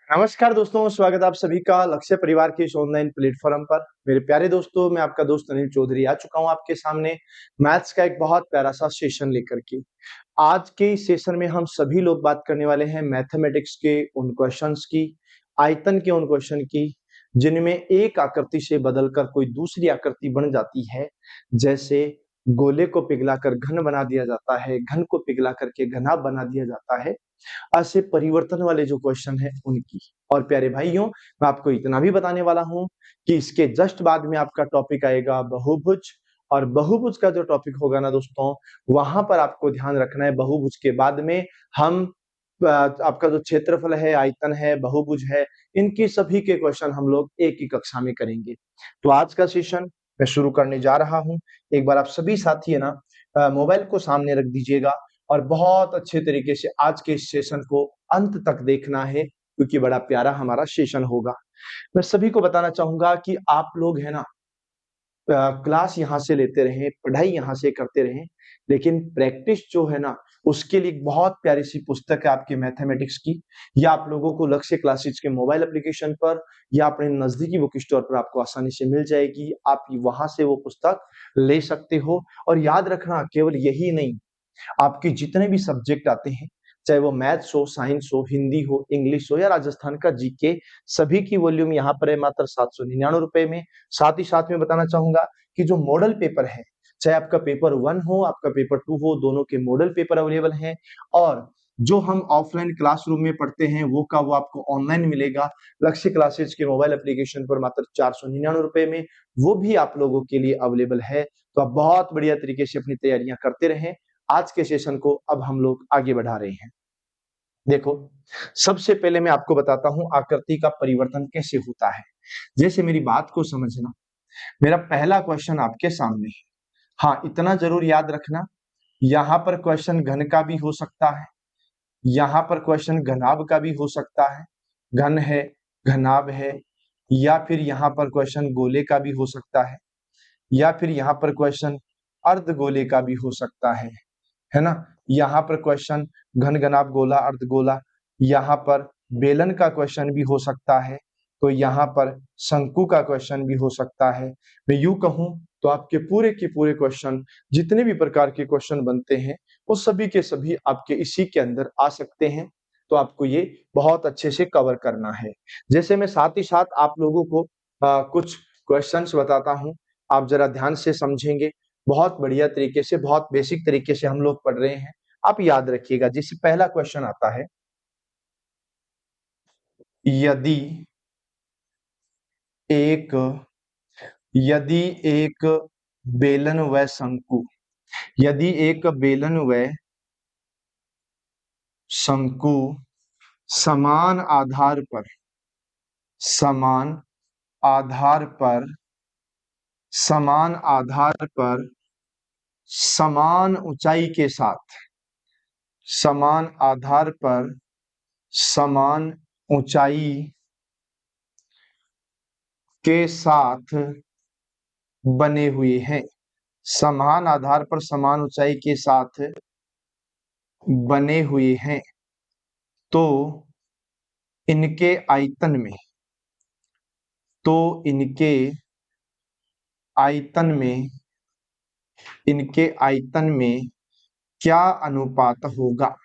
नमस्कार दोस्तों, स्वागत है आप सभी का लक्ष्य परिवार के इस ऑनलाइन प्लेटफॉर्म पर। मेरे प्यारे दोस्तों, मैं आपका दोस्त अनिल चौधरी आ चुका हूं आपके सामने मैथ्स का एक बहुत प्यारा सा सेशन लेकर के। आज के इस सेशन में हम सभी लोग बात करने वाले हैं मैथमेटिक्स के उन क्वेश्चंस की, आयतन के उन क्वेश्चन की, जिनमें एक आकृति से बदलकर कोई दूसरी आकृति बन जाती है। जैसे गोले को पिघलाकर घन बना दिया जाता है, घन को पिघला करके घना बना दिया जाता है। ऐसे परिवर्तन वाले जो क्वेश्चन है उनकी। और प्यारे भाइयों, मैं आपको इतना भी बताने वाला हूं कि इसके जस्ट बाद में आपका टॉपिक आएगा बहुभुज। और बहुभुज का जो टॉपिक होगा ना दोस्तों, वहां पर आपको ध्यान रखना है। बहुभुज के बाद में हम आपका जो क्षेत्रफल है, आयतन है, बहुभुज है, इनकी सभी के क्वेश्चन हम लोग एक ही कक्षा में करेंगे। तो आज का सेशन मैं शुरू करने जा रहा हूं। एक बार आप सभी साथी है ना मोबाइल को सामने रख दीजिएगा और बहुत अच्छे तरीके से आज के इस सेशन को अंत तक देखना है, क्योंकि बड़ा प्यारा हमारा सेशन होगा। मैं सभी को बताना चाहूंगा कि आप लोग है ना क्लास यहाँ से लेते रहें, पढ़ाई यहाँ से करते रहें, लेकिन प्रैक्टिस जो है ना उसके लिए एक बहुत प्यारी सी पुस्तक है आपके मैथमेटिक्स की। या आप लोगों को लक्ष्य क्लासेस के मोबाइल एप्लीकेशन पर या अपने नजदीकी बुक स्टोर पर आपको आसानी से मिल जाएगी। आप वहां से वो पुस्तक ले सकते हो। और याद रखना, केवल यही नहीं, आपके जितने भी सब्जेक्ट आते हैं, चाहे वो मैथ्स हो, साइंस हो, हिंदी हो, इंग्लिश हो या राजस्थान का जीके, सभी की वॉल्यूम यहाँ पर है मात्र 799 रुपए में। साथ ही साथ में बताना चाहूंगा कि जो मॉडल पेपर है, चाहे आपका पेपर 1 हो, आपका पेपर 2 हो, दोनों के मॉडल पेपर अवेलेबल हैं। और जो हम ऑफलाइन क्लासरूम में पढ़ते हैं वो का वो आपको ऑनलाइन मिलेगा लक्ष्य क्लासेस के मोबाइल एप्लीकेशन पर मात्र 499 रुपए में। वो भी आप लोगों के लिए अवेलेबल है। तो आप बहुत बढ़िया तरीके से अपनी तैयारियां करते रहें। आज के सेशन को अब हम लोग आगे बढ़ा रहे हैं। देखो, सबसे पहले मैं आपको बताता हूं आकृति का परिवर्तन कैसे होता है। जैसे मेरी बात को समझना, मेरा पहला क्वेश्चन आपके सामने है। हाँ, इतना जरूर याद रखना, यहाँ पर क्वेश्चन घन का भी हो सकता है, यहाँ पर क्वेश्चन घनाभ का भी हो सकता है, घन है, घनाभ है, या फिर यहाँ पर क्वेश्चन गोले का भी हो सकता है, या फिर यहाँ पर क्वेश्चन अर्धगोले का भी हो सकता है ना। यहाँ पर क्वेश्चन घन घनाभ गोला अर्धगोला, यहाँ पर बेलन का क्वेश्चन भी हो सकता है, तो यहाँ पर शंकु का क्वेश्चन भी हो सकता है। मैं यूं कहूं तो आपके पूरे के पूरे क्वेश्चन, जितने भी प्रकार के क्वेश्चन बनते हैं, वो सभी के सभी आपके इसी के अंदर आ सकते हैं। तो आपको ये बहुत अच्छे से कवर करना है। जैसे मैं साथ ही साथ आप लोगों को कुछ क्वेश्चंस बताता हूं, आप जरा ध्यान से समझेंगे। बहुत बढ़िया तरीके से, बहुत बेसिक तरीके से हम लोग पढ़ रहे हैं, आप याद रखिएगा। जिससे पहला क्वेश्चन आता है, यदि एक यदि एक बेलन व शंकु, यदि एक बेलन व शंकु समान आधार पर, समान आधार पर, समान आधार पर समान ऊंचाई के साथ, समान आधार पर समान ऊंचाई के साथ बने हुए हैं, समान आधार पर समान ऊंचाई के साथ बने हुए हैं, तो इनके आयतन में, तो इनके आयतन में, इनके आयतन में क्या अनुपात होगा,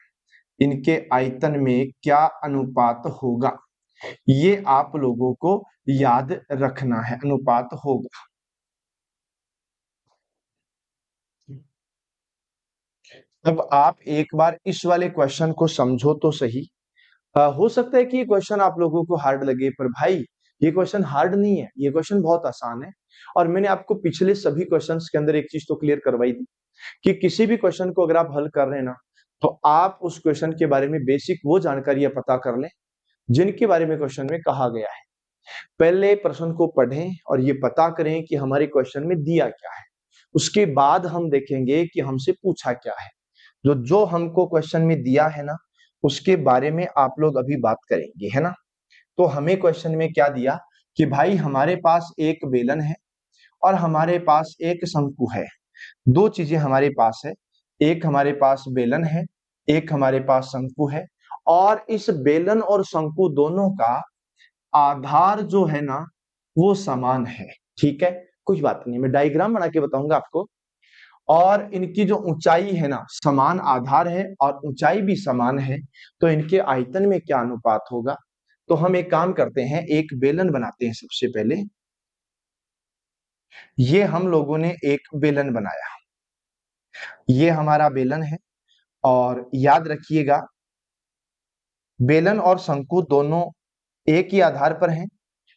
इनके आयतन में क्या अनुपात होगा, ये आप लोगों को याद रखना है। अनुपात होगा। अब आप एक बार इस वाले क्वेश्चन को समझो तो सही। हो सकता है कि ये क्वेश्चन आप लोगों को हार्ड लगे, पर भाई ये क्वेश्चन हार्ड नहीं है, ये क्वेश्चन बहुत आसान है। और मैंने आपको पिछले सभी क्वेश्चंस के अंदर एक चीज तो क्लियर करवाई थी कि किसी भी क्वेश्चन को अगर आप हल कर रहे हैं ना, तो आप उस क्वेश्चन के बारे में बेसिक वो जानकारियां पता कर लें जिनके बारे में क्वेश्चन में कहा गया है। पहले प्रश्न को पढ़ें और ये पता करें कि हमारे क्वेश्चन में दिया क्या है। उसके बाद हम देखेंगे कि हमसे पूछा क्या है। जो जो हमको क्वेश्चन में दिया है ना, उसके बारे में आप लोग अभी बात करेंगे, है ना। तो हमें क्वेश्चन में क्या दिया कि भाई हमारे पास एक बेलन है और हमारे पास एक शंकु है। दो चीजें हमारे पास है, एक हमारे पास बेलन है, एक हमारे पास शंकु है। और इस बेलन और शंकु दोनों का आधार जो है ना वो समान है। ठीक है, कुछ बात नहीं, मैं डायग्राम बना के बताऊंगा आपको। और इनकी जो ऊंचाई है ना समान आधार है और ऊंचाई भी समान है, तो इनके आयतन में क्या अनुपात होगा? तो हम एक काम करते हैं, एक बेलन बनाते हैं सबसे पहले। ये हम लोगों ने एक बेलन बनाया, ये हमारा बेलन है। और याद रखिएगा, बेलन और शंकु दोनों एक ही आधार पर हैं।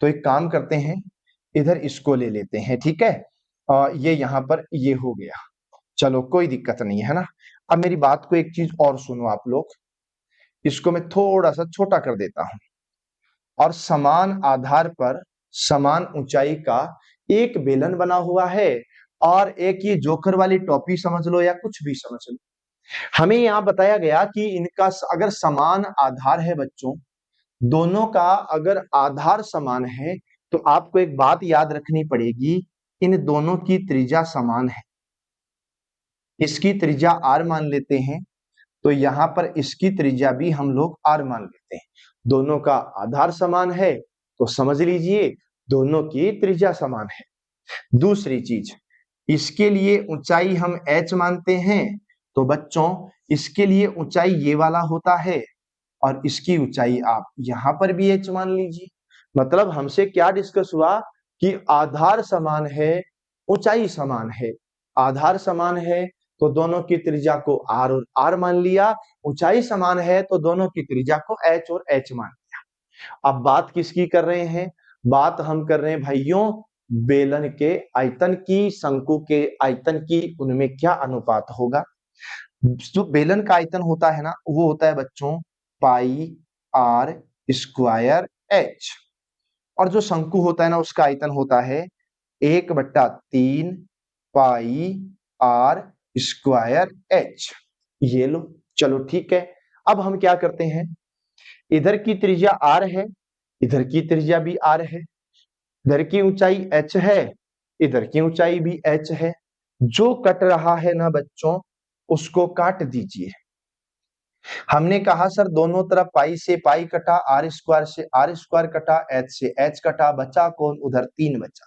तो एक काम करते हैं, इधर इसको ले लेते हैं। ठीक है, ये यहां पर ये हो गया, चलो कोई दिक्कत नहीं है ना। अब मेरी बात को एक चीज और सुनो आप लोग, इसको मैं थोड़ा सा छोटा कर देता हूं। और समान आधार पर समान ऊंचाई का एक बेलन बना हुआ है, और एक ये जोकर वाली टोपी समझ लो या कुछ भी समझ लो। हमें यहां बताया गया कि इनका अगर समान आधार है बच्चों, दोनों का अगर आधार समान है, तो आपको एक बात याद रखनी पड़ेगी, इन दोनों की त्रिज्या समान है। इसकी त्रिज्या r मान लेते हैं, तो यहां पर इसकी त्रिज्या भी हम लोग r मान लेते हैं। दोनों का आधार समान है, तो समझ लीजिए दोनों की त्रिज्या समान है। दूसरी चीज, इसके लिए ऊंचाई हम h मानते हैं, तो बच्चों इसके लिए ऊंचाई ये वाला होता है, और इसकी ऊंचाई आप यहां पर भी h मान लीजिए। मतलब हमसे क्या डिस्कस हुआ कि आधार समान है, ऊंचाई समान है। आधार समान है तो दोनों की त्रिज्या को r और r मान लिया, ऊंचाई समान है तो दोनों की त्रिज्या को h और h मान लिया। अब बात किसकी कर रहे हैं? बात हम कर रहे हैं भाइयों बेलन के आयतन की, शंकु के आयतन की, उनमें क्या अनुपात होगा। जो बेलन का आयतन होता है ना वो होता है बच्चों पाई आर स्क्वायर एच, और जो शंकु होता है ना उसका आयतन होता है 1/3 पाई आर स्क्वायर एच। ये लो, चलो ठीक है। अब हम क्या करते हैं, इधर की त्रिज्या आर है, इधर की त्रिज्या भी आर है, इधर की ऊंचाई एच है, इधर की ऊंचाई भी एच है। जो कट रहा है ना बच्चों उसको काट दीजिए। हमने कहा सर दोनों तरफ पाई से पाई कटा, आर स्क्वायर से आर स्क्वायर कटा, एच से एच कटा, बचा कौन? उधर 3 बचा,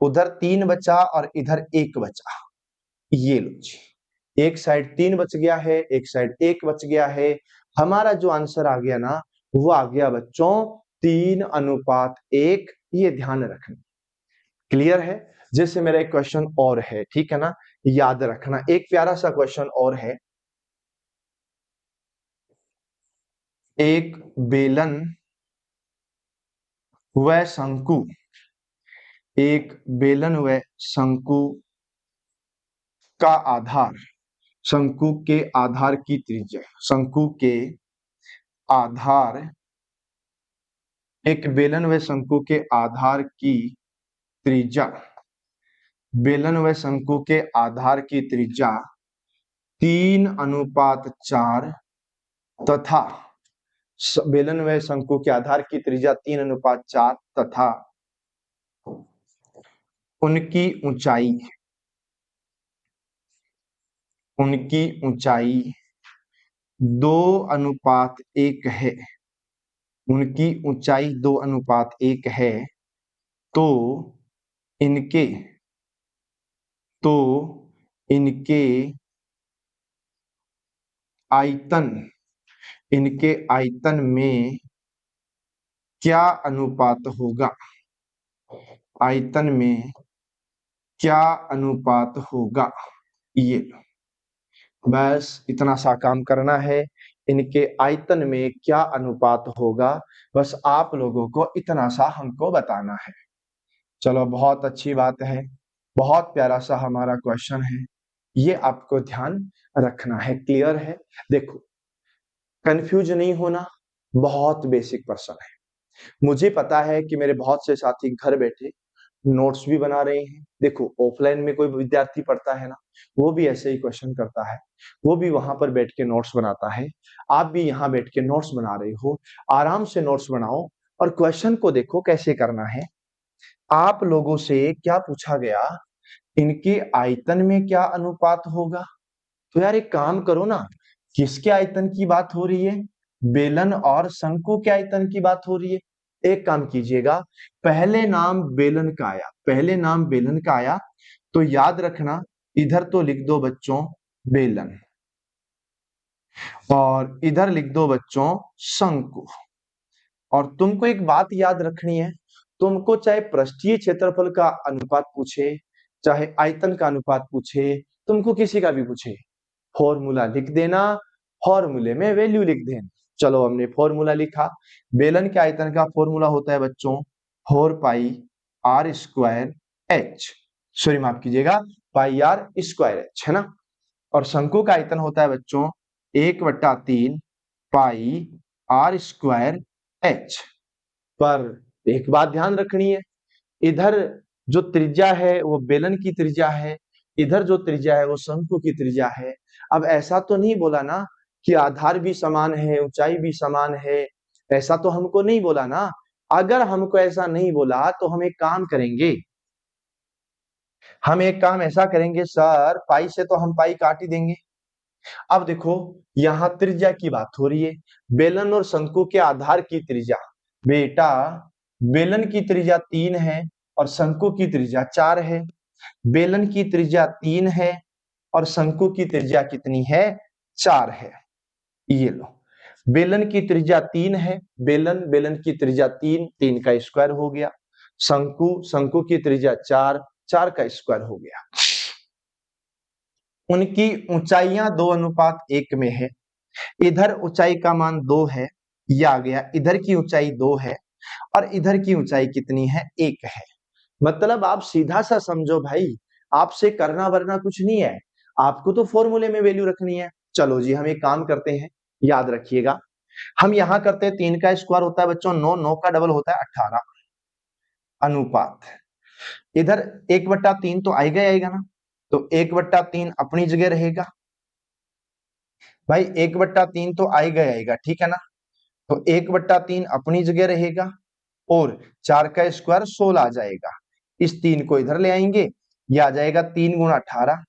उधर 3 बचा और इधर 1 बचा। ये लो जी, एक साइड 3 बच गया है, एक साइड 1 बच गया है। हमारा जो आंसर आ गया ना वो आ गया बच्चों 3:1। ये ध्यान रखना, क्लियर है। जैसे मेरा एक क्वेश्चन और है, ठीक है ना, याद रखना, एक प्यारा सा क्वेश्चन और है। एक बेलन व शंकु, एक बेलन व शंकु का आधार, शंकु के आधार की त्रिज्या, शंकु के आधार, एक बेलन व शंकु के आधार की त्रिज्या, बेलन व शंकु के आधार की त्रिज्या 3:4 तथा बेलन व शंकु के आधार की त्रिज्या 3:4 तथा उनकी ऊंचाई, उनकी ऊंचाई 2:1 है, उनकी ऊंचाई 2:1 है, तो इनके, तो इनके आयतन, इनके आयतन में क्या अनुपात होगा? आयतन में क्या अनुपात होगा? ये बस इतना सा काम करना है, इनके आयतन में क्या अनुपात होगा, बस आप लोगों को इतना सा हमको बताना है। चलो बहुत अच्छी बात है, बहुत प्यारा सा हमारा क्वेश्चन है, ये आपको ध्यान रखना है। क्लियर है? देखो कंफ्यूज नहीं होना, बहुत बेसिक प्रश्न है। मुझे पता है कि मेरे बहुत से साथी घर बैठे नोट्स भी बना रहे हैं। देखो ऑफलाइन में कोई विद्यार्थी पढ़ता है ना वो भी ऐसे ही क्वेश्चन करता है, वो भी वहां पर बैठ के नोट्स बनाता है। आप भी यहाँ बैठ के नोट्स बना रहे हो, आराम से नोट्स बनाओ और क्वेश्चन को देखो कैसे करना है। आप लोगों से क्या पूछा गया, इनके आयतन में क्या अनुपात होगा। तो यार एक काम करो ना, किसके आयतन की बात हो रही है? बेलन और शंकु के आयतन की बात हो रही है। एक काम कीजिएगा, पहले नाम बेलन का आया, पहले नाम बेलन का आया तो याद रखना इधर तो लिख दो बच्चों बेलन और इधर लिख दो बच्चों शंकु। और तुमको एक बात याद रखनी है, तुमको चाहे पृष्ठीय क्षेत्रफल का अनुपात पूछे, चाहे आयतन का अनुपात पूछे, तुमको किसी का भी पूछे, फॉर्मूला लिख देना, फॉर्मूले में वैल्यू लिख देना। चलो हमने फॉर्मूला लिखा, बेलन के आयतन का फॉर्मूला होता है बच्चों 4 पाई आर स्क्वायर एच, सॉरी माफ कीजिएगा पाई आर स्क्वायर एच, है ना। और शंकु का आयतन होता है बच्चों 1/3 पाई आर स्क्वायर एच। पर एक बात ध्यान रखनी है, इधर जो त्रिज्या है वो बेलन की त्रिज्या है, इधर जो त्रिज्या है वो शंकु की त्रिज्या है। अब ऐसा तो नहीं बोला ना कि आधार भी समान है ऊंचाई भी समान है, ऐसा तो हमको नहीं बोला ना। अगर हमको ऐसा नहीं बोला तो हम एक काम करेंगे, हम एक काम ऐसा करेंगे सर, पाई से तो हम पाई काट ही देंगे। अब देखो यहाँ त्रिज्या की बात हो रही है, बेलन और शंकु के आधार की त्रिज्या, बेटा बेलन की त्रिज्या 3 है और शंकु की त्रिज्या 4 है। बेलन की त्रिज्या 3 है और शंकु की त्रिज्या कितनी है 4 है। ये लो बेलन की त्रिज्या 3 है, बेलन की त्रिज्या 3, 3 का स्क्वायर हो गया, शंकु की त्रिज्या 4, 4 का स्क्वायर हो गया। उनकी ऊंचाइयां 2:1 में है, इधर ऊंचाई का मान 2 है, ये आ गया, इधर की ऊंचाई 2 है और इधर की ऊंचाई कितनी है 1 है। मतलब आप सीधा सा समझो भाई, आपसे करना वरना कुछ नहीं है, आपको तो फॉर्मूले में वैल्यू रखनी है। चलो जी हम एक काम करते हैं, याद रखिएगा, हम यहां करते हैं 3 का स्क्वायर होता है बच्चों 9, 9 का डबल होता है 18, अनुपात इधर 1/3 तो आएगा ही आएगा ना, तो 1/3 अपनी जगह रहेगा भाई, 1/3 तो आएगा ही आएगा, ठीक है ना। तो 1/3 अपनी जगह रहेगा और 4 का स्क्वायर 16 आ जाएगा। इस 3 को इधर ले आएंगे, ये आ जाएगा 3 गुणा 18,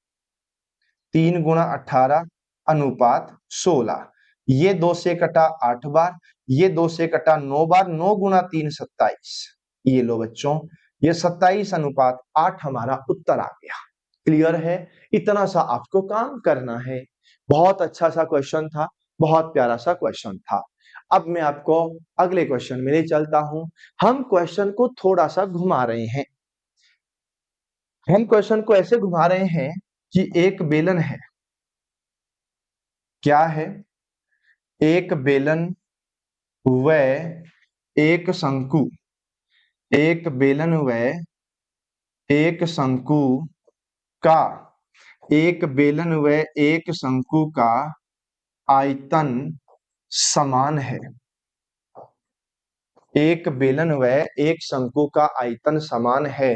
3 गुणा 18 अनुपात 16। ये 2 से कटा 8 बार, ये 2 से कटा 9 बार, 9 गुणा 3 27। ये लो बच्चों, ये 27 अनुपात 8 हमारा उत्तर आ गया। क्लियर है, इतना सा आपको काम करना है। बहुत अच्छा सा क्वेश्चन था, बहुत प्यारा सा क्वेश्चन था। अब मैं आपको अगले क्वेश्चन में ले चलता हूं। हम क्वेश्चन को थोड़ा सा घुमा रहे हैं, हम क्वेश्चन को ऐसे घुमा रहे हैं कि एक बेलन है, क्या है, एक बेलन व एक शंकु, एक बेलन व एक शंकु का, एक बेलन व एक शंकु का आयतन समान है, एक बेलन व एक शंकु का आयतन समान है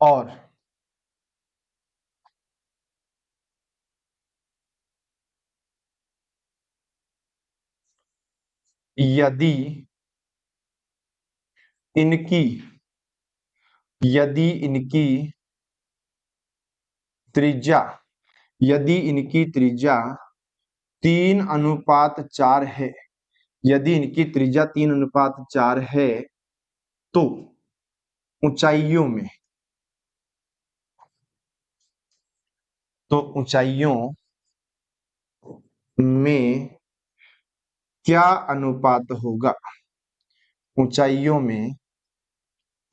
और यदि इनकी यदि इनकी त्रिज्या यदि इनकी त्रिज्या 3:4 है, यदि इनकी त्रिज्या 3:4 है तो ऊंचाइयों में ऊंचाइयों में क्या अनुपात होगा, ऊंचाइयों में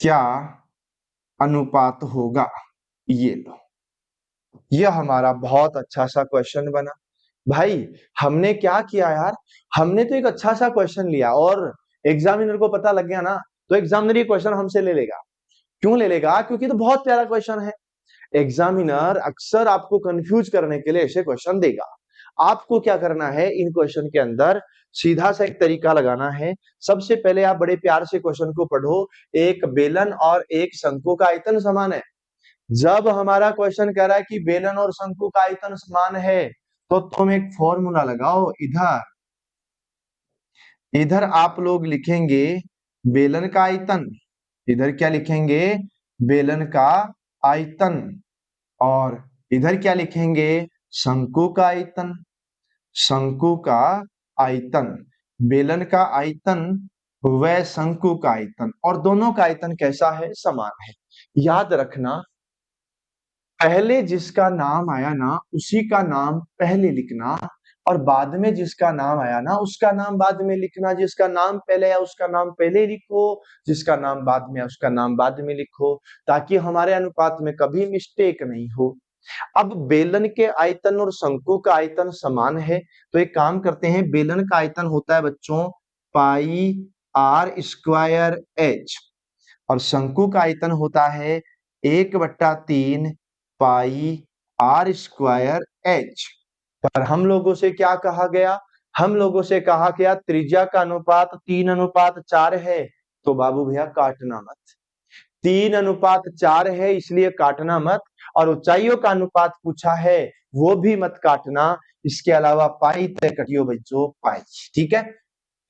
क्या अनुपात होगा। ये लो, यह हमारा बहुत अच्छा सा क्वेश्चन बना भाई। हमने क्या किया यार, हमने तो एक अच्छा सा क्वेश्चन लिया और एग्जामिनर को पता लग गया ना, तो एग्जामिनर ये क्वेश्चन हमसे ले लेगा। क्यों ले लेगा, क्योंकि तो बहुत प्यारा क्वेश्चन है। एग्जामिनर अक्सर आपको कंफ्यूज करने के लिए ऐसे क्वेश्चन देगा। आपको क्या करना है, इन क्वेश्चन के अंदर सीधा सा एक तरीका लगाना है। सबसे पहले आप बड़े प्यार से क्वेश्चन को पढ़ो, एक बेलन और एक शंकु का आयतन समान है। जब हमारा क्वेश्चन कह रहा है कि बेलन और शंकु का आयतन समान है तो तुम एक फॉर्मूला लगाओ, इधर इधर आप लोग लिखेंगे बेलन का आयतन, इधर क्या लिखेंगे बेलन का आयतन, और इधर क्या लिखेंगे शंकु का आयतन, शंकु का आयतन, बेलन का आयतन व शंकु का आयतन, और दोनों का आयतन कैसा है? समान है। याद रखना, पहले जिसका नाम आया ना उसी का नाम पहले लिखना, और बाद में जिसका नाम आया ना उसका नाम बाद में लिखना। जिसका नाम पहले आया उसका नाम पहले लिखो, जिसका नाम बाद में आया उसका नाम बाद में लिखो, ताकि हमारे अनुपात में कभी मिस्टेक नहीं हो। अब बेलन के आयतन और शंकु का आयतन समान है, तो एक काम करते हैं, बेलन का आयतन होता है बच्चों पाई आर स्क्वायर एच, और शंकु का आयतन होता है 1/3 पाई आर स्क्वायर एच। पर हम लोगों से क्या कहा गया? हम लोगों से कहा गया त्रिज्या का अनुपात 3:4 है, तो बाबू भैया काटना मत। 3:4 है इसलिए काटना मत, और ऊंचाइयों का अनुपात पूछा है वो भी मत काटना। इसके अलावा पाई तय कटियो बच्चों पाई, ठीक है।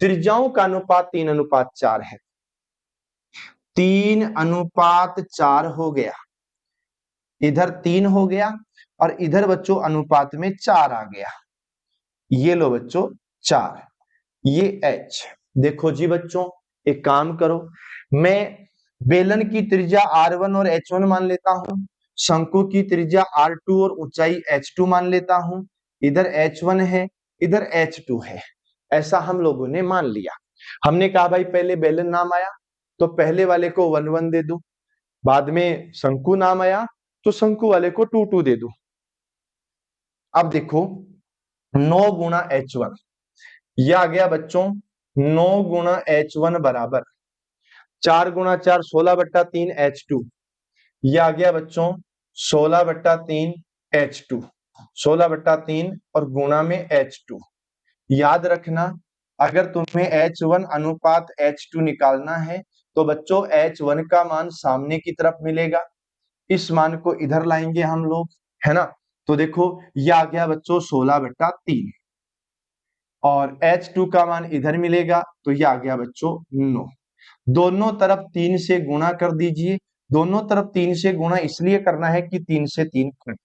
त्रिज्याओं का अनुपात 3:4 है, 3:4 हो गया, इधर 3 हो गया, और इधर बच्चों अनुपात में 4 आ गया। ये लो बच्चों 4, ये h। देखो जी बच्चों, एक काम करो, मैं बेलन की त्रिज्या r1 और h1 मान लेता हूं, शंकु की त्रिज्या r2 और ऊंचाई h2 मान लेता हूं। इधर h1 है, इधर h2 है, ऐसा हम लोगों ने मान लिया। हमने कहा भाई पहले बेलन नाम आया तो पहले वाले को 1 1 दे दूं, बाद में शंकु नाम आया तो शंकु वाले को 2 2 दे दूं। अब देखो 9 गुणा h1, यह आ गया बच्चों 9 गुणा h1 बराबर 4 गुणा 4 16/3 h2, यह आ गया बच्चों 16/3 h2, 16/3 और गुणा में h2। याद रखना, अगर तुम्हें h1 अनुपात h2 निकालना है तो बच्चों h1 का मान सामने की तरफ मिलेगा, इस मान को इधर लाएंगे हम लोग, है ना। तो देखो यह आ गया बच्चों 16/3, और h2 का मान इधर मिलेगा तो यह आ गया बच्चों 9। दोनों तरफ 3 से गुणा कर दीजिए, दोनों तरफ 3 से गुणा इसलिए करना है कि 3 से 3 कट,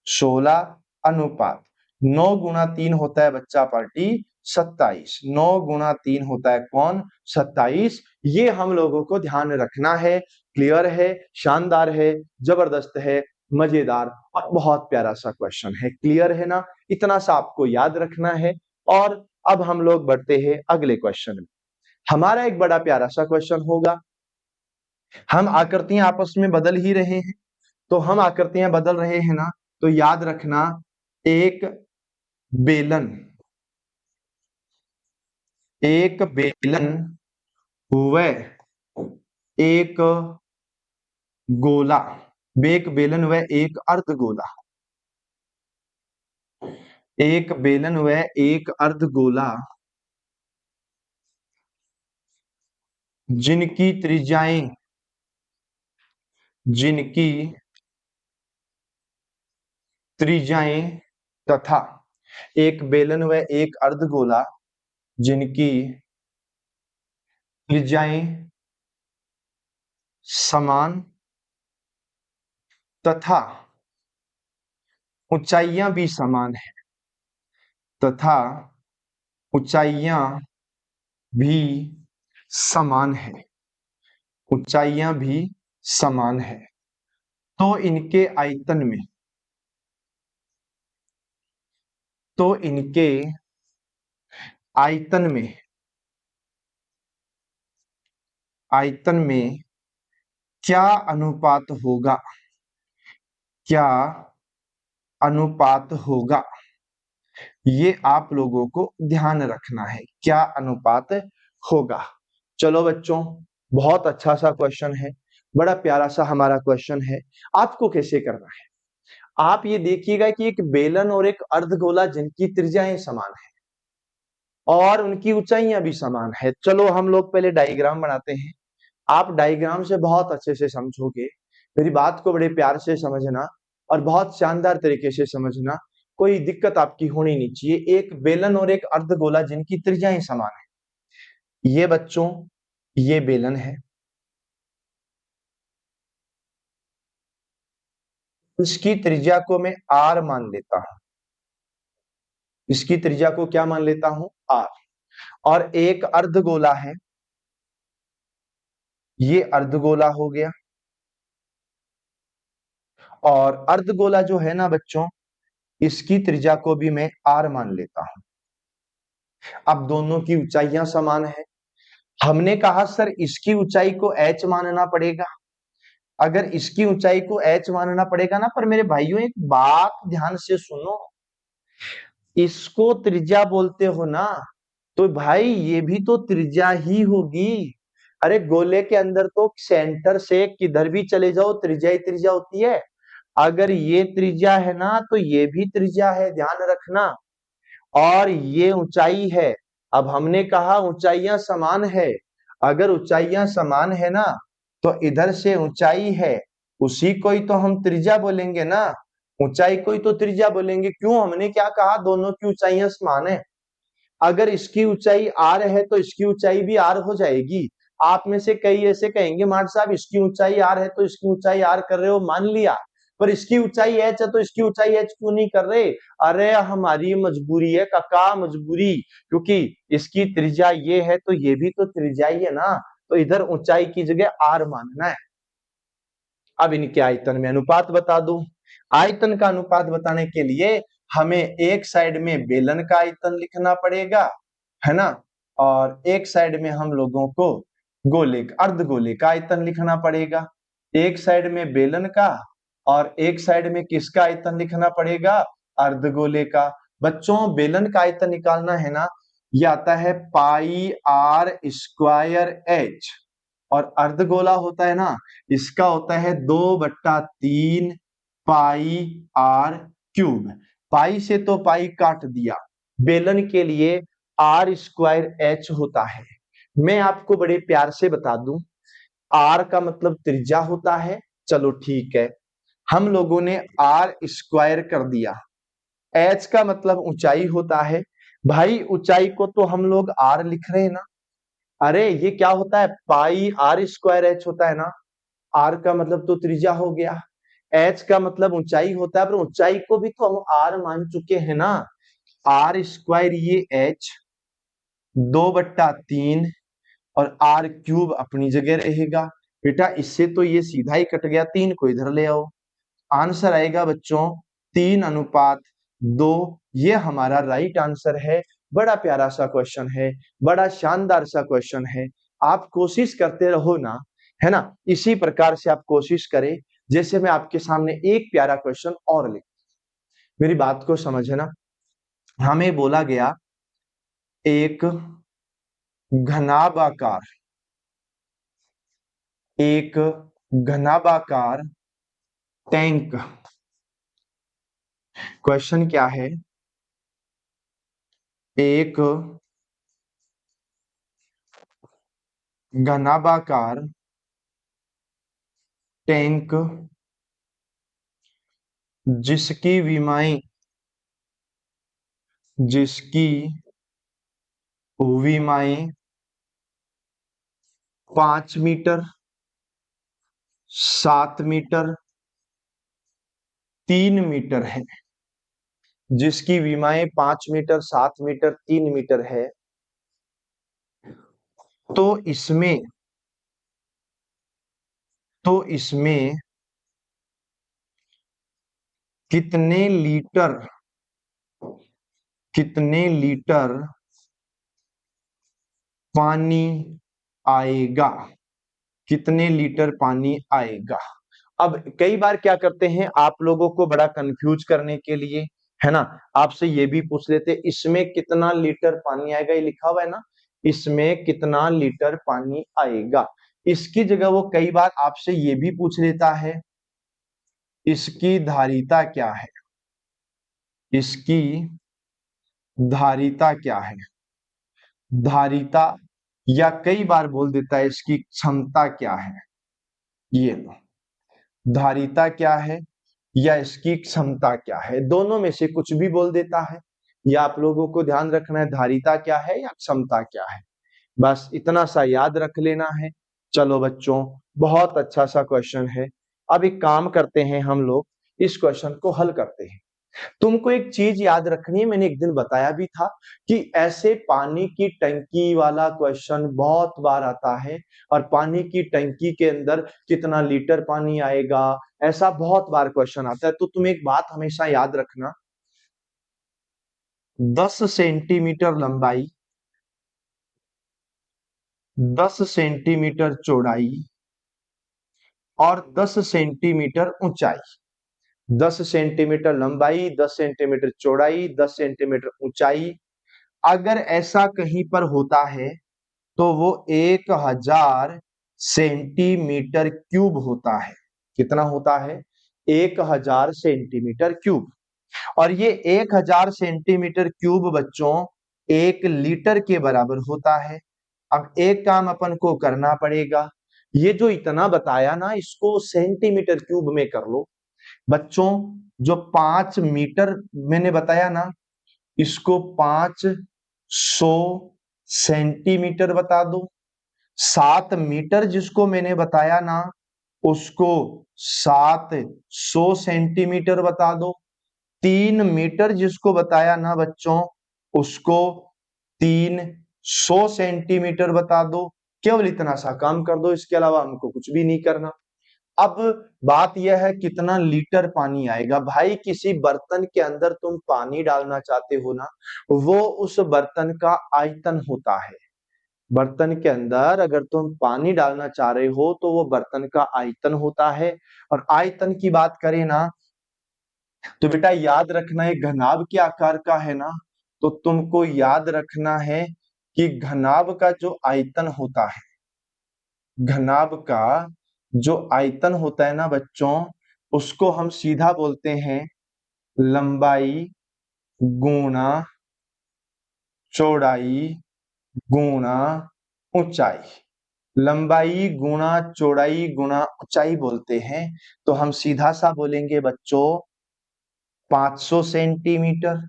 16 अनुपात 9 गुणा 3 होता है बच्चा पार्टी 27, 9 गुणा 3 होता है कौन? 27। ये हम लोगों को ध्यान रखना है। क्लियर है, शानदार है, जबरदस्त है, मजेदार और बहुत प्यारा सा क्वेश्चन है। क्लियर है ना? इतना सा आपको याद रखना है। और अब हम लोग बढ़ते हैं अगले क्वेश्चन में। हमारा एक बड़ा प्यारा सा क्वेश्चन होगा, हम आकृतियां आपस में बदल ही रहे हैं, तो हम आकृतियां बदल रहे हैं ना, तो याद रखना एक बेलन, एक बेलन व एक गोला, एक बेलन व एक अर्धगोला, एक बेलन व एक अर्धगोला जिनकी त्रिज्याएं, जिनकी त्रिज्याएं तथा एक बेलन व एक अर्धगोला जिनकी त्रिज्याएं समान तथा ऊंचाइयां भी समान है, तथा ऊंचाइयां भी समान है, ऊंचाइयां भी समान है, तो इनके आयतन में, तो इनके आयतन में, आयतन में क्या अनुपात होगा? क्या अनुपात होगा? ये आप लोगों को ध्यान रखना है, क्या अनुपात होगा। चलो बच्चों, बहुत अच्छा सा क्वेश्चन है, बड़ा प्यारा सा हमारा क्वेश्चन है। आपको कैसे करना है, आप ये देखिएगा कि एक बेलन और एक अर्धगोला जिनकी त्रिज्याएं समान है और उनकी ऊंचाइयां भी समान है। चलो हम लोग पहले डायग्राम बनाते हैं, आप डायग्राम से बहुत अच्छे से समझोगे, मेरी बात को बड़े प्यार से समझना और बहुत शानदार तरीके से समझना, कोई दिक्कत आपकी होनी नहीं चाहिए। एक बेलन और एक अर्धगोला जिनकी त्रिज्याएं समान है, ये बच्चों ये बेलन है, इसकी त्रिज्या को मैं r मान लेता हूं, इसकी त्रिज्या को क्या मान लेता हूं, r। और एक अर्धगोला है, ये अर्धगोला हो गया। और अर्धगोला जो है ना बच्चों, इसकी त्रिज्या को भी मैं r मान लेता हूं। अब दोनों की ऊंचाइयां समान है। हमने कहा सर इसकी ऊंचाई को h मानना पड़ेगा। अगर इसकी ऊंचाई को h मानना पड़ेगा ना, पर मेरे भाइयों एक बात ध्यान से सुनो, इसको त्रिज्या बोलते हो ना, तो भाई ये भी तो त्रिज्या ही होगी। अरे गोले के अंदर तो सेंटर से किधर भी चले जाओ त्रिज्या ही त्रिज्या होती है। अगर ये त्रिज्या है ना तो ये भी त्रिज्या है, ध्यान रखना। और ये ऊंचाई है। अब हमने कहा ऊंचाइयां समान है। अगर ऊंचाइयां समान है ना तो इधर से ऊंचाई है, उसी को ही तो हम त्रिज्या बोलेंगे ना। ऊंचाई को ही तो त्रिज्या बोलेंगे। क्यों, हमने क्या कहा, दोनों की ऊंचाइयां समान है। अगर इसकी ऊंचाई r है तो इसकी ऊंचाई भी r हो जाएगी। आप में से कई ऐसे कहेंगे मार साहब इसकी ऊंचाई r है तो इसकी ऊंचाई r कर रहे हो, मान लिया, पर इसकी ऊंचाई h है तो इसकी ऊंचाई h क्यों नहीं कर रहे। अरे हमारी मजबूरी है काका, मजबूरी, क्योंकि इसकी त्रिज्या ये है तो ये भी तो त्रिज्या ही है ना, तो इधर ऊंचाई की जगह r मानना है। अब इनके आयतन में अनुपात बता दो। आयतन का अनुपात बताने के लिए हमें एक साइड में बेलन का आयतन लिखना पड़ेगा, है ना, और एक साइड में हम लोगों को गोले अर्धगोले का आयतन लिखना पड़ेगा। एक साइड में बेलन का और एक साइड में किसका आयतन लिखना पड़ेगा, अर्धगोले का। बच्चों बेलन का आयतन निकालना है ना, ये आता है पाई आर स्क्वायर एच। और अर्धगोला होता है ना, इसका होता है 2/3 पाई आर क्यूब। पाई से तो पाई काट दिया, बेलन के लिए आर स्क्वायर एच होता है। मैं आपको बड़े प्यार से बता दूं, आर का मतलब त्रिज्या होता है। चलो ठीक है, हम लोगों ने आर स्क्वायर कर दिया। एच का मतलब ऊंचाई होता है। भाई ऊंचाई को तो हम लोग आर लिख रहे हैं ना। अरे ये क्या होता है, पाई आर स्क्वायर एच होता है ना। आर का मतलब तो त्रिज्या हो गया, एच का मतलब ऊंचाई होता है, पर ऊंचाई को भी तो हम आर मान चुके हैं ना। आर स्क्वायर ये एच 2/3 और आर क्यूब अपनी जगह रहेगा। बेटा इससे तो ये सीधा ही कट गया, 3 को इधर ले आओ, आंसर आएगा बच्चों 3:2। ये हमारा राइट आंसर है। बड़ा प्यारा सा क्वेश्चन है, बड़ा शानदार सा क्वेश्चन है। आप कोशिश करते रहो ना, है ना, इसी प्रकार से आप कोशिश करें। जैसे मैं आपके सामने एक प्यारा क्वेश्चन और लिख, मेरी बात को समझना। हमें बोला गया एक घनाभाकार एक घनाभाकार टैंक, क्वेश्चन क्या है, एक घनाभाकार टैंक जिसकी विमाएं 5 मीटर, 7 मीटर, 3 मीटर है। जिसकी विमाएं 5 मीटर, 7 मीटर, 3 मीटर है, तो इसमें कितने लीटर पानी आएगा, कितने लीटर पानी आएगा। अब कई बार क्या करते हैं, आप लोगों को बड़ा कंफ्यूज करने के लिए, है ना, आपसे ये भी पूछ लेते इसमें कितना लीटर पानी आएगा, ये लिखा हुआ है ना, इसमें कितना लीटर पानी आएगा। इसकी जगह वो कई बार आपसे ये भी पूछ लेता है इसकी धारिता क्या है, इसकी धारिता क्या है, धारिता, या कई बार बोल देता है इसकी क्षमता क्या है। ये धारिता क्या है या इसकी क्षमता क्या है, दोनों में से कुछ भी बोल देता है। या आप लोगों को ध्यान रखना है धारिता क्या है या क्षमता क्या है, बस इतना सा याद रख लेना है। चलो बच्चों, बहुत अच्छा सा क्वेश्चन है। अब एक काम करते हैं, हम लोग इस क्वेश्चन को हल करते हैं। तुमको एक चीज याद रखनी है, मैंने एक दिन बताया भी था कि ऐसे पानी की टंकी वाला क्वेश्चन बहुत बार आता है, और पानी की टंकी के अंदर कितना लीटर पानी आएगा, ऐसा बहुत बार क्वेश्चन आता है। तो तुम एक बात हमेशा याद रखना, 10 सेंटीमीटर लंबाई, 10 सेंटीमीटर चौड़ाई और 10 सेंटीमीटर ऊंचाई, 10 सेंटीमीटर लंबाई, 10 सेंटीमीटर चौड़ाई, 10 सेंटीमीटर ऊंचाई, अगर ऐसा कहीं पर होता है तो वो 1000 सेंटीमीटर क्यूब होता है। कितना होता है? 1000 सेंटीमीटर क्यूब। और ये 1000 सेंटीमीटर क्यूब बच्चों 1 लीटर के बराबर होता है। अब एक काम अपन को करना पड़ेगा, ये जो इतना बताया ना, इसको सेंटीमीटर क्यूब में कर लो। बच्चों, जो 5 मीटर मैंने बताया ना, इसको 500 सेंटीमीटर बता दो। 7 मीटर जिसको मैंने बताया ना, उसको 700 सेंटीमीटर बता दो। 3 मीटर जिसको बताया ना बच्चों, उसको 300 सेंटीमीटर बता दो। केवल इतना सा काम कर दो, इसके अलावा हमको कुछ भी नहीं करना। अब बात यह है कितना लीटर पानी आएगा। भाई, किसी बर्तन के अंदर तुम पानी डालना चाहते हो ना, वो उस बर्तन का आयतन होता है। बर्तन के अंदर अगर तुम पानी डालना चाह रहे हो तो वो बर्तन का आयतन होता है। और आयतन की बात करें ना, तो बेटा याद रखना है घनाभ के आकार का है ना, तो तुमको याद रखना है कि घनाभ का जो आयतन होता है, घनाभ का जो आयतन होता है ना बच्चों, उसको हम सीधा बोलते हैं लंबाई गुणा चौड़ाई गुणा ऊंचाई। लंबाई गुणा चौड़ाई गुणा ऊंचाई बोलते हैं। तो हम सीधा सा बोलेंगे बच्चों 500 सेंटीमीटर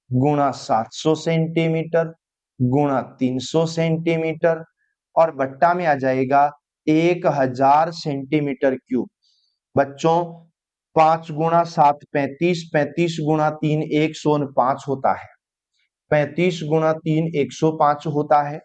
गुणा 700 सेंटीमीटर गुणा 300 सेंटीमीटर, और बट्टा में आ जाएगा 1000 सेंटीमीटर क्यूब। बच्चों, 5 गुणा 7 35, 35 गुणा 3 105 होता है। 35 गुणा 3 105 होता है।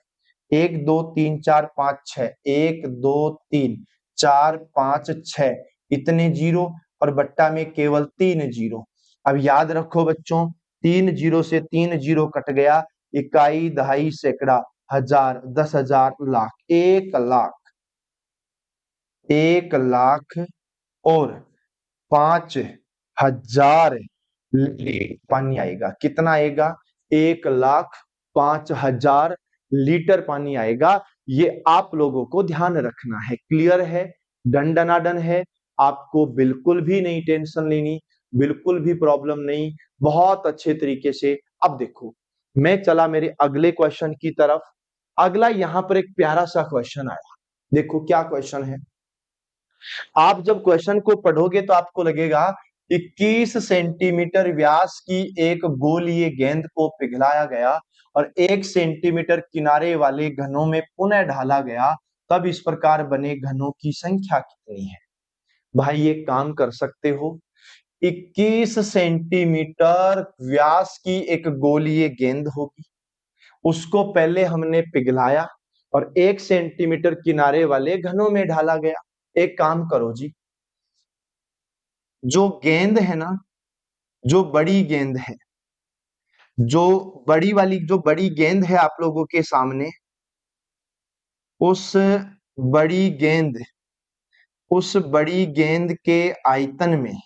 1 2 3 4 5 6, 1 2 3 4 5 6, इतने जीरो, और बट्टा में केवल 3 जीरो। अब याद रखो बच्चों, 3 जीरो से 3 जीरो कट गया, इकाई दहाई सैकड़ा हजार 10,000 लाख, 1 लाख, 1 लाख और 5,000 लीटर पानी आएगा। कितना आएगा? 1,05,000 लीटर पानी आएगा। ये आप लोगों को ध्यान रखना है। क्लियर है? डन डनाडन है? आपको बिल्कुल भी नहीं टेंशन लेनी, बिल्कुल भी प्रॉब्लम नहीं, बहुत अच्छे तरीके से। अब देखो, मैं चला मेरे अगले क्वेश्चन की तरफ। अगला यहां पर एक प्यारा सा क्वेश्चन आया। देखो क्या क्वेश्चन है। आप जब क्वेश्चन को पढ़ोगे तो आपको लगेगा 21 सेंटीमीटर व्यास की एक गोलीय गेंद को पिघलाया गया और 1 सेंटीमीटर किनारे वाले घनों में पुनः ढाला गया, तब इस प्रकार बने घनों की संख्या कितनी है? भाई, ये काम कर सकते हो। 21 सेंटीमीटर व्यास की एक गोलीय गेंद होगी, उसको पहले हमने पिघलाया और 1 सेंटीमीटर किनारे वाले घनों में ढाला गया। एक काम करो जी, जो गेंद है ना, जो बड़ी गेंद है, जो बड़ी वाली जो बड़ी गेंद है आप लोगों के सामने, उस बड़ी गेंद उस बड़ी गेंद के आयतन में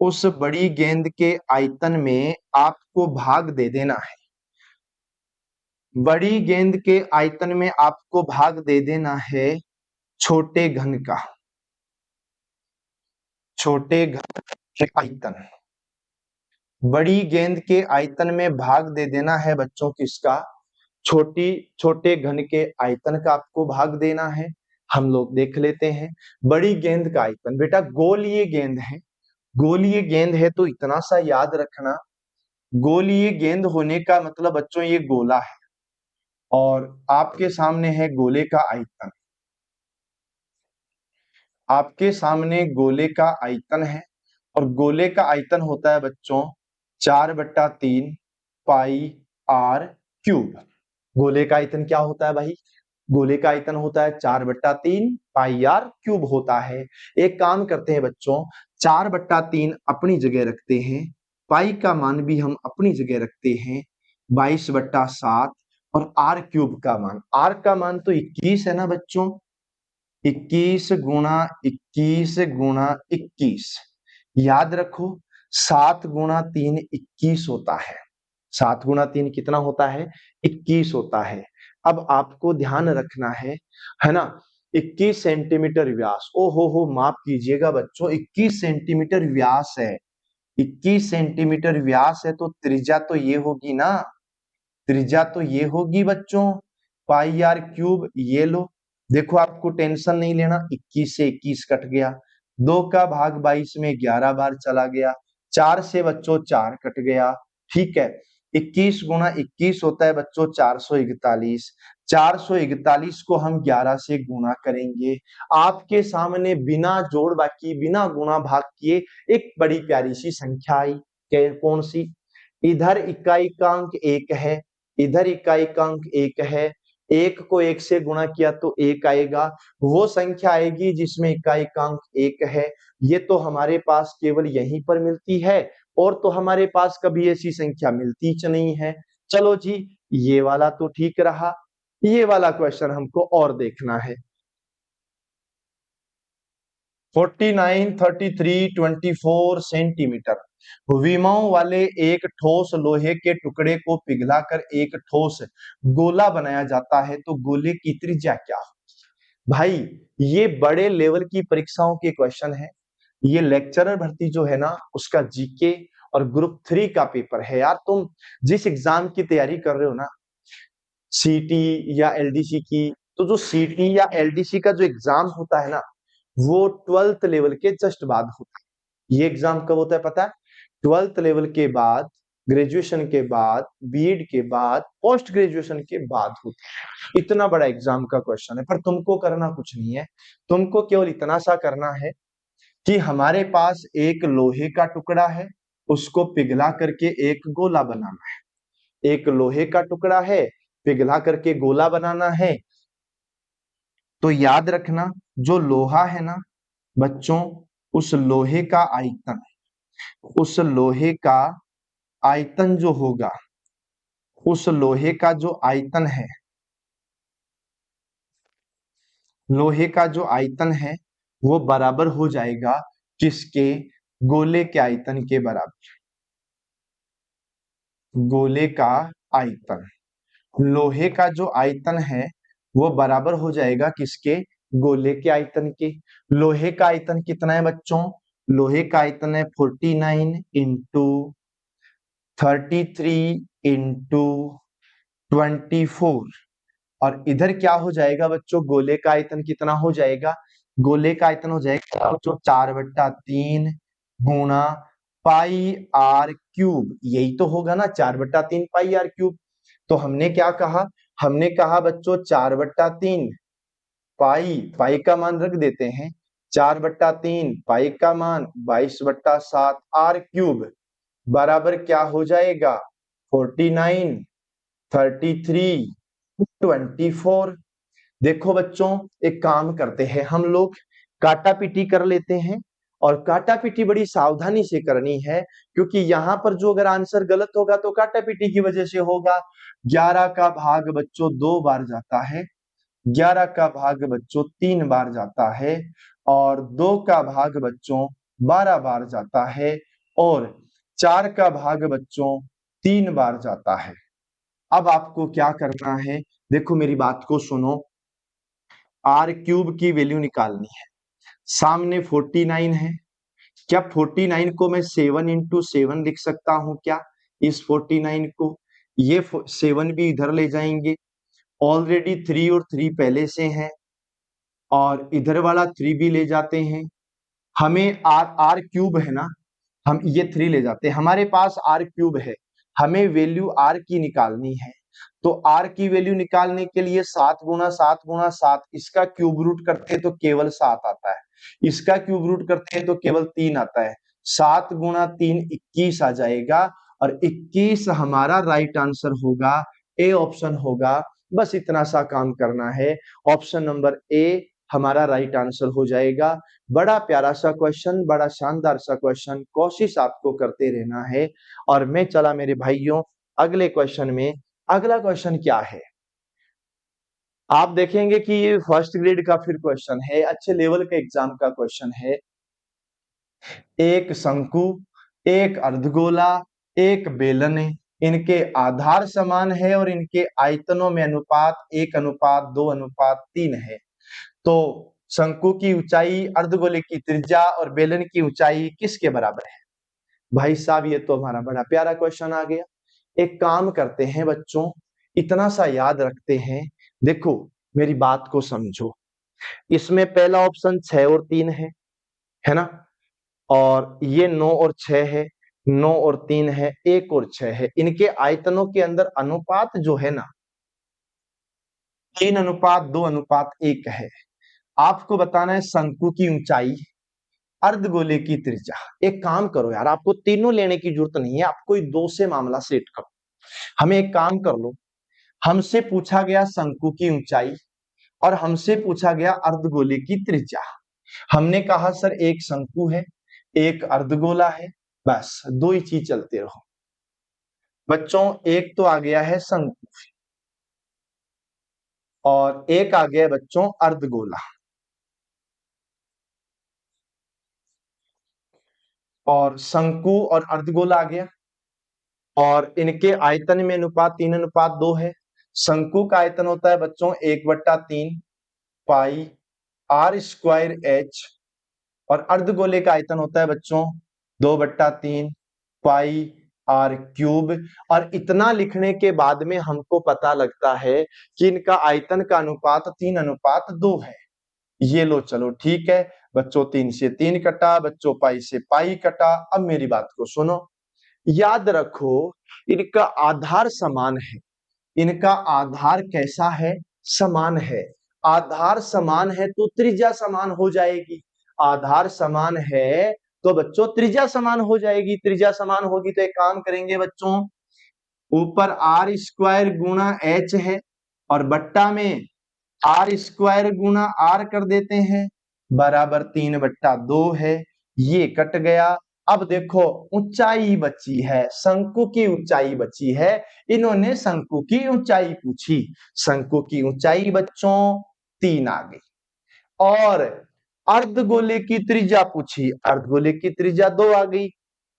उस बड़ी गेंद के आयतन में आपको भाग दे देना है। बड़ी गेंद के आयतन में आपको भाग दे देना है छोटे घन का, छोटे घन के आयतन। बड़ी गेंद के आयतन में भाग दे देना है बच्चों किसका? छोटे घन के आयतन का आपको भाग देना है। हम लोग देख लेते हैं बड़ी गेंद का आयतन। बेटा, गोलीय गेंद है, गोलीय गेंद है तो इतना सा याद रखना, गोलीय गेंद होने का मतलब बच्चों ये गोला है और आपके सामने है गोले का आयतन। आपके सामने गोले का आयतन है और गोले का आयतन होता है बच्चों 4/3 पाई आर क्यूब। गोले का आयतन क्या होता है भाई? गोले का आयतन होता है 4/3 पाई आर क्यूब होता है। एक काम करते हैं बच्चों, 4/3 अपनी जगह रखते हैं, पाई का मान भी हम अपनी जगह रखते हैं 22/7, और आर क्यूब का मान, आर का मान तो 21 है ना बच्चों, 21 गुणा 21 गुणा 21, याद रखो 7 गुणा 3 21 होता है। 7 गुणा 3 कितना होता है? 21 होता है। अब आपको ध्यान रखना है ना, 21 सेंटीमीटर व्यास, ओ हो माफ कीजिएगा बच्चों, 21 सेंटीमीटर व्यास है। 21 सेंटीमीटर व्यास है तो त्रिज्या तो ये होगी ना, त्रिज्या तो ये होगी बच्चों पाई आर क्यूब। ये लो, देखो आपको टेंशन नहीं लेना, 21 से 21 कट गया, 2 का भाग 22 में 11 बार चला गया, 4 से बच्चों 4 कट गया, ठीक है। 21 गुणा 21 होता है बच्चों 441, 441 को हम 11 से गुणा करेंगे। आपके सामने बिना जोड़ बाकी, बिना गुणा भाग किए एक बड़ी प्यारी सी संख्या आई, कौन सी? इधर इकाई का अंक 1 है, इधर इकाई का अंक 1 है, 1 को 1 से गुणा किया तो 1 आएगा, वो संख्या आएगी जिसमें इकाई का अंक 1 है। ये तो हमारे पास केवल यहीं पर मिलती है, और तो हमारे पास कभी ऐसी संख्या मिलती च नहीं है। चलो जी, ये वाला तो ठीक रहा। ये वाला क्वेश्चन हमको और देखना है। 49, 33, 24 सेंटीमीटर विमाओं वाले एक ठोस लोहे के टुकड़े को पिघलाकर एक ठोस गोला बनाया जाता है, तो गोले की त्रिज्या क्या होगी? भाई ये बड़े लेवल की परीक्षाओं के क्वेश्चन है। ये लेक्चरर भर्ती जो है ना उसका जीके और ग्रुप 3 का पेपर है यार। तुम जिस एग्जाम की तैयारी कर रहे हो ना, सीटी या एलडीसी की, तो जो सीटी या एलडीसी का जो एग्जाम होता है ना, वो 12th लेवल के जस्ट बाद होता है। ये एग्जाम कब होता है पता है? 12th लेवल के बाद, ग्रेजुएशन के बाद, बीएड के बाद, पोस्ट ग्रेजुएशन के बाद होता है। इतना बड़ा एग्जाम का क्वेश्चन है, पर तुमको करना कुछ नहीं है। तुमको केवल इतना सा करना है कि हमारे पास एक लोहे का टुकड़ा है, उसको पिघला करके एक गोला बनाना है। एक लोहे का टुकड़ा है, पिघला करके गोला बनाना है। तो याद रखना, जो लोहा है ना बच्चों, उस लोहे का आयतन, उस लोहे का आयतन जो होगा, उस लोहे का जो आयतन है, लोहे का जो आयतन है वो बराबर हो जाएगा किसके? गोले के आयतन के बराबर। गोले का आयतन, लोहे का जो आयतन है वो बराबर हो जाएगा किसके? गोले के आयतन के। लोहे का आयतन कितना है बच्चों? लोहे का आयतन है 49 इंटू 33 इंटू 24, और इधर क्या हो जाएगा बच्चों? गोले का आयतन कितना हो जाएगा? गोले का आयतन हो जाएगा बच्चों 4/3 गुणा पाई आर क्यूब। यही तो होगा ना, 4/3 पाई आर क्यूब। तो हमने क्या कहा? हमने कहा बच्चों 4/3 पाई, पाई का मान रख देते हैं, 4/3 पाई का मान 22/7 आर क्यूब बराबर क्या हो जाएगा? 49, 33, 24। देखो बच्चों, एक काम करते हैं हम लोग, काटा पीटी कर लेते हैं, और काटा पीटी बड़ी सावधानी से करनी है, क्योंकि यहाँ पर जो अगर आंसर गलत होगा तो काटा पीटी की वजह से होगा। 11 का भाग बच्चों 2 बार जाता है, 11 का भाग बच्चों 3 बार जाता है, और 2 का भाग बच्चों 12 बार जाता है, और 4 का भाग बच्चों 3 बार जाता है। अब आपको क्या करना है, देखो मेरी बात को सुनो, आर क्यूब की वैल्यू निकालनी है। सामने 49 है, क्या 49 को मैं 7 इंटू 7 लिख सकता हूं क्या? इस 49 को, ये 7 भी इधर ले जाएंगे, ऑलरेडी 3 और 3 पहले से हैं, और इधर वाला 3 भी ले जाते हैं। हमें आर आर क्यूब है ना, हम ये 3 ले जाते हैं, हमारे पास आर क्यूब है, हमें वैल्यू आर की निकालनी है। तो आर की वैल्यू निकालने के लिए 7 गुना 7 गुना 7, इसका क्यूब रूट करते हैं तो केवल 7 आता है, इसका क्यूब रूट करते हैं तो केवल 3 आता है। 7 गुणा 3 21 आ जाएगा और 21 हमारा राइट आंसर होगा, ए ऑप्शन होगा। बस इतना सा काम करना है, ऑप्शन नंबर ए हमारा राइट आंसर हो जाएगा। बड़ा प्यारा सा क्वेश्चन, बड़ा शानदार सा क्वेश्चन, कोशिश आपको करते रहना है। और मैं चला मेरे भाइयों अगले क्वेश्चन में। अगला क्वेश्चन क्या है, आप देखेंगे कि ये फर्स्ट ग्रेड का फिर क्वेश्चन है, अच्छे लेवल के एग्जाम का क्वेश्चन है। एक शंकु, एक अर्धगोला, एक बेलन है, इनके आधार समान है और इनके आयतनों में अनुपात 1:2:3 है। तो शंकु की ऊंचाई, अर्धगोले की त्रिज्या और बेलन की ऊंचाई किसके बराबर है? भाई साहब ये तो हमारा बड़ा प्यारा क्वेश्चन आ गया। एक काम करते हैं बच्चों, इतना सा याद रखते हैं। देखो मेरी बात को समझो, इसमें पहला ऑप्शन 6 और 3 है ना, और ये 9 और 6 है, 9 और 3 है, 1 और 6 है। इनके आयतनों के अंदर अनुपात जो है ना 3:2:1 है। आपको बताना है शंकु की ऊंचाई, अर्धगोले की त्रिज्या। एक काम करो यार, आपको तीनों लेने की जरूरत नहीं है, आप कोई दो से मामला सेट करो। हमें एक काम कर लो, हमसे पूछा गया शंकु की ऊंचाई और हमसे पूछा गया अर्धगोले की त्रिज्या। हमने कहा सर एक शंकु है, एक अर्धगोला है, बस दो ही चीज चलते रहो। बच्चों एक तो आ गया है शंकु और एक आ गया बच्चों अर्धगोला, और शंकु और अर्धगोला आ गया और इनके आयतन में अनुपात 3:2 है। शंकु का आयतन होता है बच्चों 1/3 पाई आर स्क्वायर एच, और अर्धगोले का आयतन होता है बच्चों 2/3 पाई आर क्यूब। और इतना लिखने के बाद में हमको पता लगता है कि इनका आयतन का अनुपात 3:2 है। ये लो चलो ठीक है बच्चों, 3 से 3 कटा बच्चों, पाई से पाई कटा। अब मेरी बात को सुनो, याद रखो इनका आधार समान है। इनका आधार कैसा है? समान है। आधार समान है तो त्रिज्या समान हो जाएगी। आधार समान है तो बच्चों त्रिज्या समान हो जाएगी। त्रिज्या समान होगी तो एक काम करेंगे बच्चों, ऊपर आर स्क्वायर गुणा एच है और बट्टा में आर स्क्वायर गुणा आर कर देते हैं, बराबर 3/2 है। ये कट गया। अब देखो ऊंचाई बची है, शंकु की ऊंचाई बची है। इन्होंने शंकु की ऊंचाई पूछी, शंकु की ऊंचाई बच्चों 3 आ गई। और अर्धगोले की त्रिज्या पूछी, अर्धगोले की त्रिज्या 2 आ गई।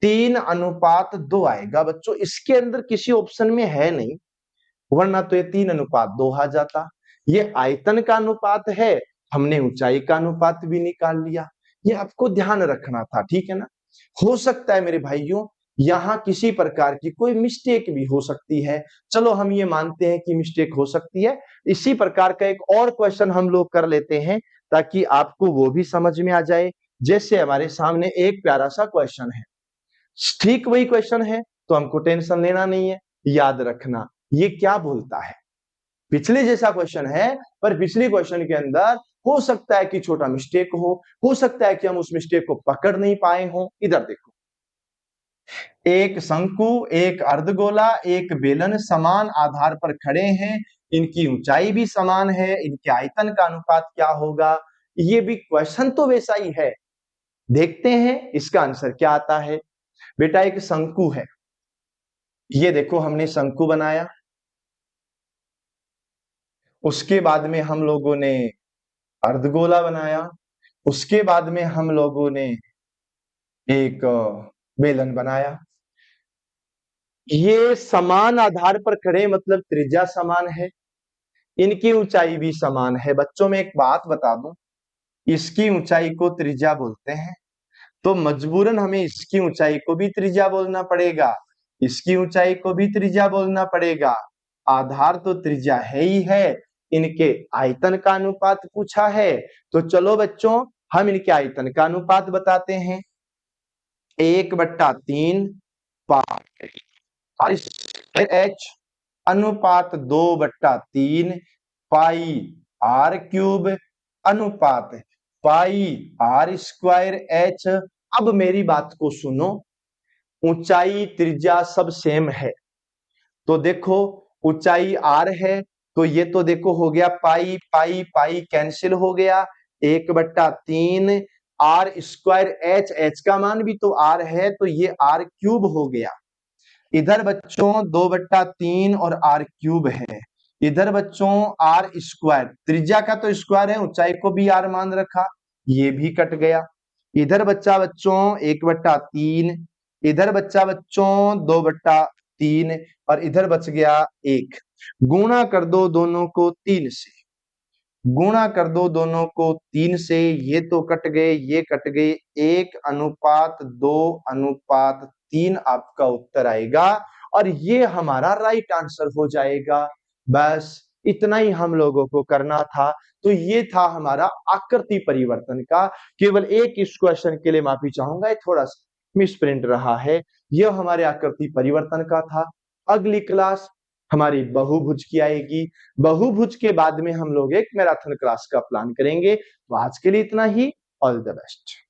3:2 आएगा बच्चों, इसके अंदर किसी ऑप्शन में है नहीं, वरना तो ये 3:2 आ जाता। ये आयतन का अनुपात है, हमने ऊंचाई का अनुपात भी निकाल लिया। ये आपको ध्यान रखना था, ठीक है ना। हो सकता है मेरे भाइयों यहां किसी प्रकार की कोई मिस्टेक भी हो सकती है, चलो हम ये मानते हैं कि मिस्टेक हो सकती है। इसी प्रकार का एक और क्वेश्चन हम लोग कर लेते हैं ताकि आपको वो भी समझ में आ जाए। जैसे हमारे सामने एक प्यारा सा क्वेश्चन है, ठीक वही क्वेश्चन है तो हमको टेंशन लेना नहीं है। याद रखना ये क्या बोलता है, पिछले जैसा क्वेश्चन है पर पिछले क्वेश्चन के अंदर हो सकता है कि छोटा मिस्टेक हो सकता है कि हम उस मिस्टेक को पकड़ नहीं पाए हो। इधर देखो, एक शंकु, एक अर्धगोला, एक बेलन समान आधार पर खड़े हैं, इनकी ऊंचाई भी समान है, इनके आयतन का अनुपात क्या होगा। ये भी क्वेश्चन तो वैसा ही है, देखते हैं इसका आंसर क्या आता है। बेटा एक शंकु है, ये देखो हमने शंकु बनाया, उसके बाद में हम लोगों ने अर्धगोला बनाया, उसके बाद में हम लोगों ने एक बेलन बनाया। ये समान आधार पर खड़े मतलब त्रिज्या समान है, इनकी ऊंचाई भी समान है। बच्चों में एक बात बता दूं, इसकी ऊंचाई को त्रिज्या बोलते हैं तो मजबूरन हमें इसकी ऊंचाई को भी त्रिज्या बोलना पड़ेगा, इसकी ऊंचाई को भी त्रिज्या बोलना पड़ेगा। आधार तो त्रिज्या है ही है, इनके आयतन का अनुपात पूछा है तो चलो बच्चों हम इनके आयतन का अनुपात बताते हैं। 1/3 पाई एच अनुपात 2/3 पाई आर क्यूब अनुपात पाई आर स्क्वायर एच। अब मेरी बात को सुनो, ऊंचाई त्रिज्या सब सेम है, तो देखो ऊंचाई r है, तो ये तो देखो हो गया पाई पाई पाई कैंसिल हो गया, 1/3 आर स्क्वायर एच, एच का मान भी तो r है, तो ये r क्यूब हो गया। इधर बच्चों 2/3 और r क्यूब है, इधर बच्चों r स्क्वायर, त्रिज्या का तो स्क्वायर है, ऊंचाई को भी r मान रखा, ये भी कट गया। इधर बच्चा बच्चों 1/3, इधर बच्चा बच्चों 2/3 और इधर बच गया 1। गुणा कर दो दोनों को 3 से, गुणा कर दो दोनों को 3 से, ये तो कट गए ये कट गए, 1:2:3 आपका उत्तर आएगा और ये हमारा राइट आंसर हो जाएगा। बस इतना ही हम लोगों को करना था। तो ये था हमारा आकृति परिवर्तन का। केवल एक इस क्वेश्चन के लिए माफी चाहूंगा, थोड़ा सा मिसप्रिंट रहा है। यह हमारे आकृति परिवर्तन का था। अगली क्लास हमारी बहुभुज की आएगी। बहुभुज के बाद में हम लोग एक मैराथन क्लास का प्लान करेंगे। तो आज के लिए इतना ही। All the best.